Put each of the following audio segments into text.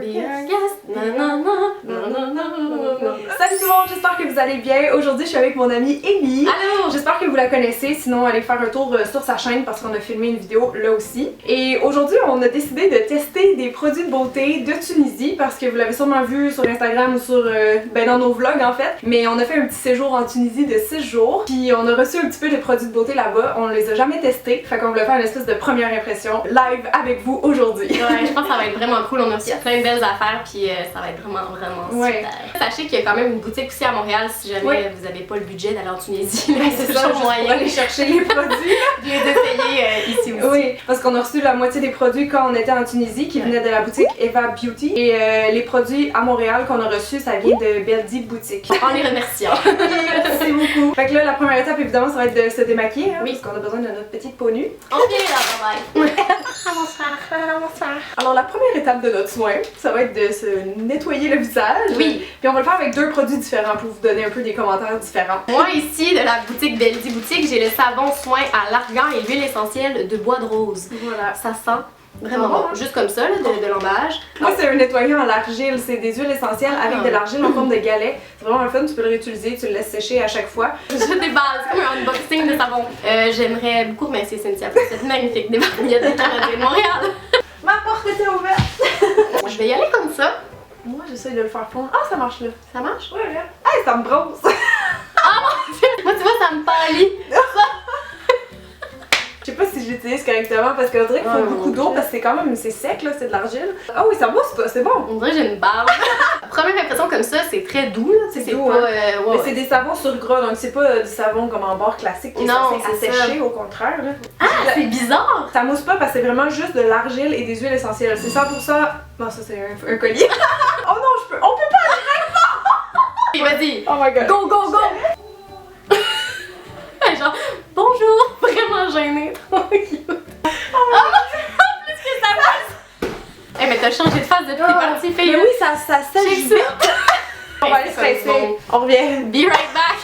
Salut tout le monde, j'espère que vous allez bien. Aujourd'hui, je suis avec mon amie Amy. Allô! J'espère que vous la connaissez, sinon allez faire un tour sur sa chaîne parce qu'on a filmé une vidéo là aussi. Et aujourd'hui, on a décidé de tester des produits de beauté de Tunisie parce que vous l'avez sûrement vu sur Instagram ou sur dans nos vlogs en fait. Mais on a fait un petit séjour en Tunisie de 6 jours. Puis on a reçu un petit peu des produits de beauté là-bas. On les a jamais testés. Fait qu'on voulait faire une espèce de première impression live avec vous aujourd'hui. Ouais, je pense que ça va être vraiment cool. On a reçu plein de belles affaires, puis ça va être vraiment super. Sachez qu'il y a quand même une boutique aussi à Montréal si jamais vous n'avez pas le budget d'aller en Tunisie. C'est ça, juste pour aller chercher les produits. Je les essayer ici aussi. Oui, parce qu'on a reçu la moitié des produits quand on était en Tunisie qui venaient de la boutique Eva Beauty. Et les produits à Montréal qu'on a reçus, ça vient de Beldi Boutique. En les remerciant. Merci beaucoup. Fait que là, la première étape, évidemment, ça va être de se démaquiller. Hein, oui. Parce qu'on a besoin de notre petite peau nue. On vient là, bye bye. Alors, la première étape de notre soin, ça va être de se nettoyer le visage. Oui. Puis on va le faire avec 2 produits différents pour vous donner un peu des commentaires différents. Moi, ici, de la boutique Beldi Boutique, j'ai le savon soin à l'argan et l'huile essentielle de bois de rose. Voilà. Ça sent vraiment bon. Juste comme ça, là, de l'emballage. Moi, c'est un nettoyant à l'argile. C'est des huiles essentielles avec de l'argile en forme de galet. C'est vraiment le fun, tu peux le réutiliser, tu le laisses sécher à chaque fois. Je déballe, c'est comme un unboxing de savon. J'aimerais beaucoup remercier Cynthia pour cette magnifique débarbouillette de Canadien de Montréal. Ma porte était ouverte! Je vais y aller comme ça. Moi, j'essaie de le faire fondre. Ah, ça marche là. Ça marche? Ouais, là. Hey, ça me bronze! Ah mon dieu! Moi, tu vois, ça me pâlit. Je sais pas si j'utilise correctement parce qu'on dirait qu'il faut beaucoup d'eau parce que c'est quand même c'est sec là, c'est de l'argile. Ah oui, ça mousse pas, c'est bon. On dirait que j'ai une barbe. Première impression comme ça, c'est très doux là, c'est doux, pas. Mais c'est des savons sur gras, donc c'est pas du savon comme en barre classique qui est censé assécher, au contraire là. Ah, c'est bizarre! Ça mousse pas parce que c'est vraiment juste de l'argile et des huiles essentielles. C'est 100%. Non, ça c'est un collier. Oh non, on peut pas! Vas-y! Oh my god! Go, go, go! Genre, bonjour! Vraiment gênée, trop cute! Oh plus que ça passe! Hey, mais t'as changé de face depuis que t'es partie, fille! Mais oui, ça sèche vite! On va aller se rincer. Bon. On revient. Be right back!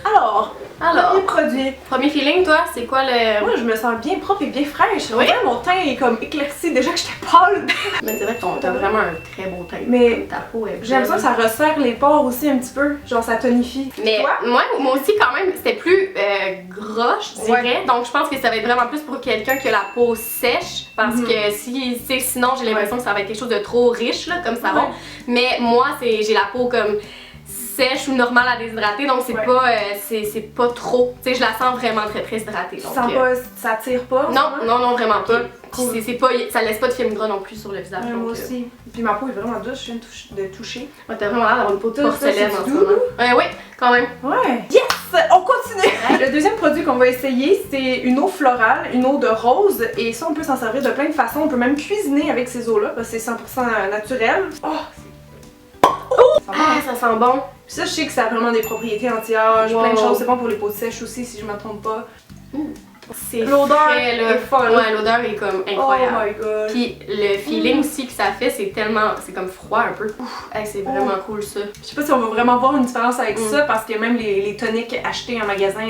Alors, premier produit. Premier feeling, toi, c'est quoi le. Moi, je me sens bien propre et bien fraîche. Oui? Mon teint est comme éclairci déjà que j'étais pâle. Mais c'est vrai que t'as vraiment un très beau teint. Mais ta peau est j'ai l'impression que ça resserre les pores aussi un petit peu. Genre, ça tonifie. Mais moi aussi, quand même, c'était plus gras, je dirais. Ouais. Donc, je pense que ça va être vraiment plus pour quelqu'un qui a la peau sèche. Parce que sinon, j'ai l'impression que ça va être quelque chose de trop riche, là, comme savon. Mais moi, j'ai la peau comme sèche ou normale à déshydrater, donc c'est pas trop. Tu sais, je la sens vraiment très hydratée. Tu sens pas, ça tire pas? Non, vraiment pas. Cool. Ça laisse pas de film gras non plus sur le visage. Moi aussi. Puis ma peau est vraiment douce, je viens de toucher. Ouais, t'as vraiment l'air d'avoir une peau de porcelaine en ce moment. Oui, quand même. Ouais. Yes! On continue! Le deuxième produit qu'on va essayer, c'est une eau florale, une eau de rose. Et ça, on peut s'en servir de plein de façons. On peut même cuisiner avec ces eaux-là, parce que c'est 100% naturel. Ça sent bon. Puis ça, je sais que ça a vraiment des propriétés anti-âge, plein de choses. C'est bon pour les peaux sèches aussi, si je me trompe pas. L'odeur est folle. Ouais, l'odeur est comme incroyable. Oh my god. Puis le feeling aussi que ça fait, c'est comme froid un peu. Hey, c'est vraiment cool ça. Je sais pas si on va vraiment voir une différence avec ça parce que même les toniques achetés en magasin,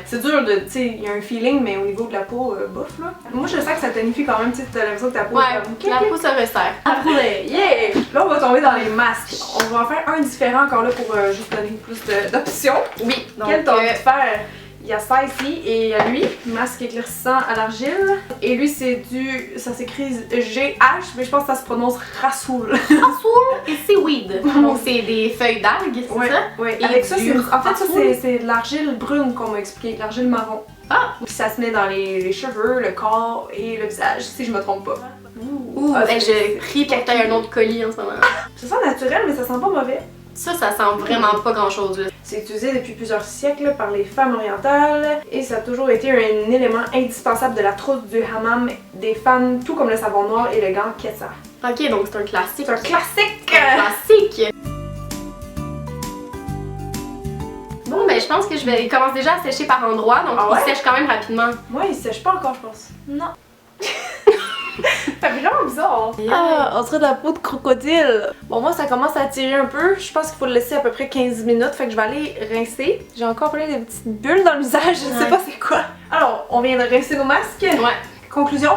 c'est dur de, tu sais, il y a un feeling, mais au niveau de la peau, bof là. Moi je sens que ça tonifie quand même, tu sais, t'as l'impression que ta peau est comme... la peau se resserre. Après, yeah! Là on va tomber dans les masques. On va en faire un différent encore là pour juste donner plus d'options. Oui. Donc, quel t'as envie de faire? Il y a ça ici et il y a lui, masque éclaircissant à l'argile. Et lui c'est ça s'écrit GH, mais je pense que ça se prononce Rasoul. Rasoul et seaweed. Donc c'est des feuilles d'algues, c'est ça? Oui, avec ça, en fait ça c'est de l'argile brune qu'on m'a expliqué, l'argile marron. Ah! Puis ça se met dans les cheveux, le corps et le visage, si je me trompe pas. Je prie pour que t'aies un autre colis en ce moment. Ça sent naturel, mais ça sent pas mauvais. Ça sent vraiment pas grand chose là. C'est utilisé depuis plusieurs siècles par les femmes orientales et ça a toujours été un élément indispensable de la trousse du hammam des femmes, tout comme le savon noir et le gant Kessa. Ok, donc c'est un classique. C'est un classique! Classique! Bon, ben je pense que il commence déjà à sécher par endroits, donc il sèche quand même rapidement. Moi, il sèche pas encore, je pense. Non. C'est vraiment bizarre. Ah, on dirait de la peau de crocodile. Bon, moi, ça commence à tirer un peu. Je pense qu'il faut le laisser à peu près 15 minutes. Fait que je vais aller rincer. J'ai encore plein de petites bulles dans le visage. Je sais pas c'est quoi. Alors, on vient de rincer nos masques. Ouais. Conclusion?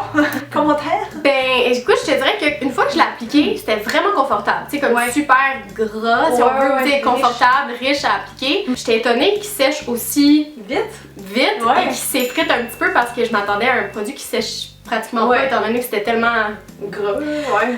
Commentaire? Ben, écoute, je te dirais qu'une fois que je l'ai appliqué, c'était vraiment confortable. Tu sais, comme super gras, si on veut, tu sais, confortable, riche à appliquer. J'étais étonnée qu'il sèche aussi vite et qu'il s'effrite un petit peu parce que je m'attendais à un produit qui sèche pratiquement pas, étant donné que c'était tellement gras.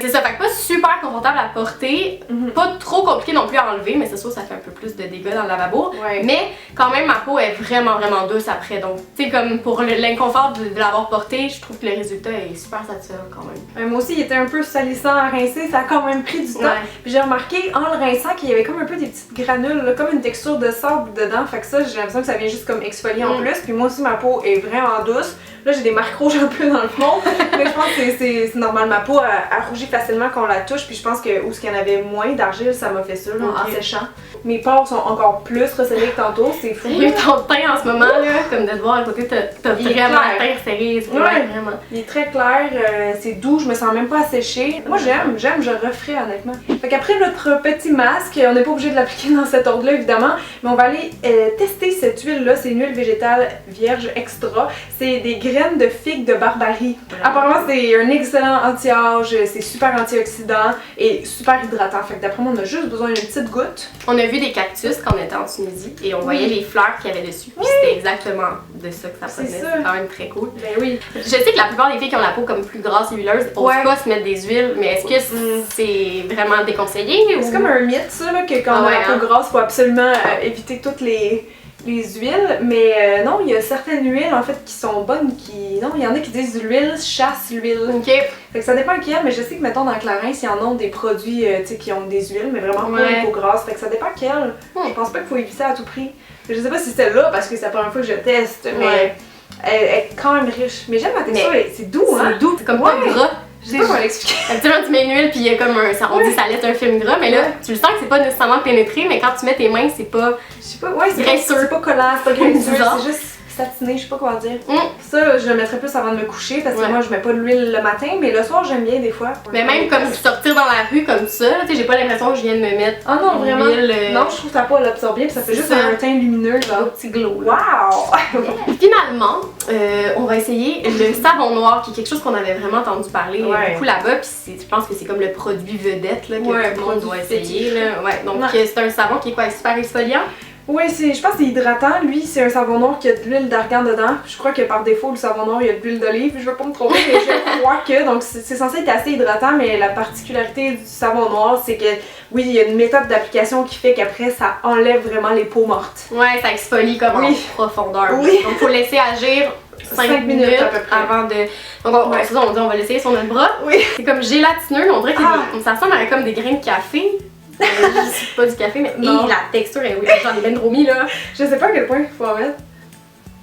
C'est ça, fait que pas super confortable à porter, pas trop compliqué non plus à enlever, mais c'est sûr ça fait un peu plus de dégâts dans le lavabo. Mais quand même, ma peau est vraiment douce après. Donc, tu sais, comme pour l'inconfort de l'avoir porté, je trouve que le résultat est super satisfaisant quand même. Moi aussi, il était un peu salissant à rincer, ça a quand même pris du temps. Puis j'ai remarqué en le rinçant qu'il y avait comme un peu des petites granules, là, comme une texture de sable dedans. Fait que ça, j'ai l'impression que ça vient juste comme exfolier en plus. Puis moi aussi, ma peau est vraiment douce. Là, j'ai des marques rouges un peu dans le front, mais je pense que c'est normal. Ma peau a rougi facilement quand on la touche, puis je pense que où il y en avait moins d'argile, ça m'a fait ça là, en séchant. Mes pores sont encore plus resserrés que tantôt, c'est fou. Il y a ton teint en ce moment, là, comme de te voir à côté, t'as vraiment le teint serré. Vraiment. Il est très clair, c'est doux, je me sens même pas asséchée. Moi j'aime, je referais honnêtement. Fait qu'après notre petit masque, on n'est pas obligé de l'appliquer dans cet ordre-là évidemment, mais on va aller tester cette huile-là, c'est une huile végétale vierge extra. C'est des graines de figues de barbarie. Apparemment c'est un excellent anti-âge, c'est super antioxydant et super hydratant. Fait que d'après moi on a juste besoin d'une petite goutte. On a vu des cactus quand on était en Tunisie et on voyait les fleurs qu'il y avait dessus. Puis c'était exactement de ça que ça provenait. C'est quand même très cool. Ben oui. Je sais que la plupart des filles qui ont la peau comme plus grasse et huileuse osent pas se mettre des huiles, mais est-ce que c'est vraiment déconseillé? C'est comme un mythe ça, là, que quand on a la peau grasse, il faut absolument éviter toutes les huiles, mais non, il y a certaines huiles en fait qui sont bonnes, non, il y en a qui disent l'huile chasse l'huile. Fait que ça dépend lequel, mais je sais que mettons dans Clarins, ils en ont des produits tu sais qui ont des huiles, mais vraiment pas les peaux grasses, fait que ça dépend lequel. Je pense pas qu'il faut éviter à tout prix. Je sais pas si c'est là parce que c'est la première fois que je teste, mais elle est quand même riche. Mais j'aime la texture, c'est doux, hein? C'est doux, c'est comme pas gras. Je sais pas comment l'expliquer. Habituellement, tu mets une huile puis il y a comme on dit ça laisse un film gras, mais là, tu le sens que c'est pas nécessairement pénétré, mais quand tu mets tes mains, c'est pas. Je sais pas, c'est pas collant, c'est pas graisseux, c'est juste satiné, je sais pas comment dire. Ça, je le mettrais plus avant de me coucher parce que moi, je mets pas de l'huile le matin, mais le soir, j'aime bien des fois. Mais même comme sortir dans la rue comme ça, tu sais, j'ai pas l'impression que je viens de me mettre. Ah non, vraiment. Non, je trouve ta peau l'absorbe bien, puis ça fait juste un teint lumineux, genre un petit glow. Wow! Finalement, on va essayer le savon noir, qui est quelque chose qu'on avait vraiment entendu parler beaucoup là-bas, puis je pense que c'est comme le produit vedette là, que tout le monde doit essayer. Là. Donc c'est un savon qui est quoi, super exfoliant? Oui, je pense que c'est hydratant. Lui, c'est un savon noir qui a de l'huile d'argan dedans. Je crois que par défaut, le savon noir, il y a de l'huile d'olive. Je veux pas me tromper, mais je crois que. Donc, c'est censé être assez hydratant, mais la particularité du savon noir, c'est que, oui, il y a une méthode d'application qui fait qu'après, ça enlève vraiment les peaux mortes. Ouais, ça exfolie comme en profondeur. Donc, il faut laisser agir 5 minutes à peu près avant de. Donc, on va l'essayer sur notre bras. C'est comme gélatineux, on dirait que ça ressemble à comme des grains de café. C'est pas du café, mais la texture est j'en ai bien trop mis là. Je sais pas à quel point il faut en mettre.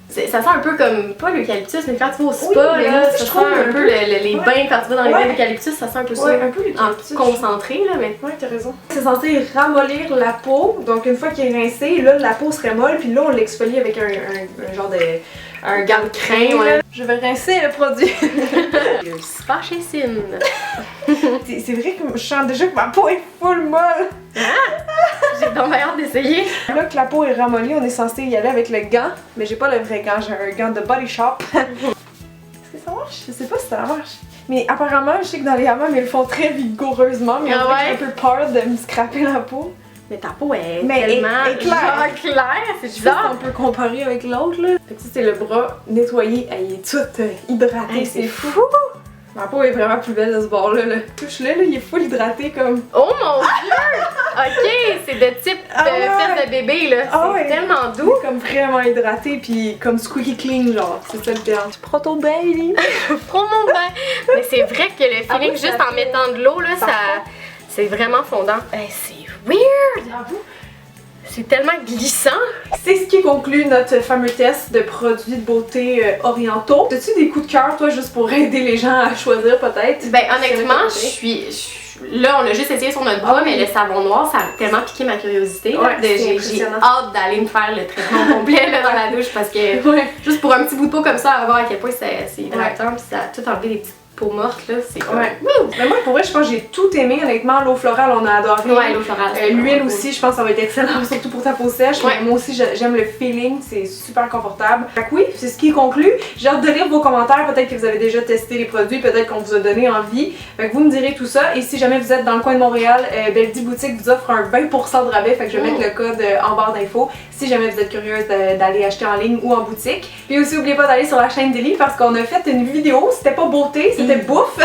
Ça sent un peu comme, pas l'eucalyptus, mais quand tu vas au spa, là, ça sent un peu les bains quand tu vas dans les bains d'eucalyptus, ça sent un peu ça. Un peu l'eucalyptus. Concentré là, mais. Ouais, t'as raison. C'est censé ramollir la peau, donc une fois qu'il est rincé, là, la peau serait molle, puis là, on l'exfolie avec un genre de. Un gant de crème. Je vais rincer le produit. Super chez Cine. C'est vrai que je sens déjà que ma peau est full molle. J'ai donc hâte d'essayer. Là que la peau est ramollie, on est censé y aller avec le gant, mais j'ai pas le vrai gant, j'ai un gant de Body Shop. Est-ce que ça marche? Je sais pas si ça marche. Mais apparemment, je sais que dans les hammams, ils le font très vigoureusement, mais j'ai un peu peur de me scraper la peau. Mais ta peau est tellement claire, c'est bizarre. On peut comparer avec l'autre là. Fait que ça c'est le bras nettoyé, il est tout hydraté, c'est fou. Ma peau est vraiment plus belle de ce bord là. Touche-le là, il est full hydraté comme. Oh mon dieu! Ok, c'est de type fesse de bébé là, c'est tellement doux. Comme vraiment hydraté puis comme squeaky clean genre, c'est ça le terme. Proto baby. Promo bain. Mais c'est vrai que le feeling juste en mettant de l'eau là, c'est vraiment fondant. C'est weird! C'est tellement glissant! C'est ce qui conclut notre fameux test de produits de beauté orientaux. As-tu des coups de cœur, toi, juste pour aider les gens à choisir peut-être? Ben honnêtement, là, on l'a juste essayé sur notre bras, mais le savon noir, ça a tellement piqué ma curiosité. J'ai hâte d'aller me faire le traitement complet là, dans la douche parce que juste pour un petit bout de peau comme ça, à voir à quel point c'est hydratant, puis ça a tout enlevé des petites peau morte, là, c'est comme... Ouais. Mais moi, pour vrai, je pense que j'ai tout aimé. Honnêtement, l'eau florale, on a adoré. Ouais, l'eau florale. L'huile aussi, je pense que ça va être excellent, surtout pour ta peau sèche. Ouais. Mais moi aussi, j'aime le feeling, c'est super confortable. Fait que oui, c'est ce qui conclut. J'ai hâte de lire vos commentaires. Peut-être que vous avez déjà testé les produits, peut-être qu'on vous a donné envie. Fait que vous me direz tout ça. Et si jamais vous êtes dans le coin de Montréal, Beldi Boutique vous offre un 20% de rabais. Fait que je vais mettre le code en barre d'infos si jamais vous êtes curieuse d'aller acheter en ligne ou en boutique. Puis aussi, n'oubliez pas d'aller sur la chaîne d'Élie parce qu'on a fait une vidéo. C'était pas beauté, c'était bouffe.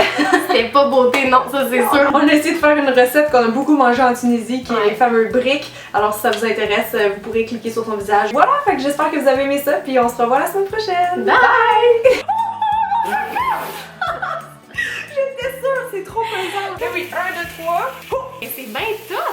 C'était pas beauté, non, ça c'est sûr. On a essayé de faire une recette qu'on a beaucoup mangée en Tunisie, qui est les fameux briques. Alors si ça vous intéresse, vous pourrez cliquer sur son visage. Voilà, fait que j'espère que vous avez aimé ça, puis on se revoit la semaine prochaine. Bye! J'étais sûre, c'est trop pesant. Oui, 1, 2, 3. Et c'est bien ça!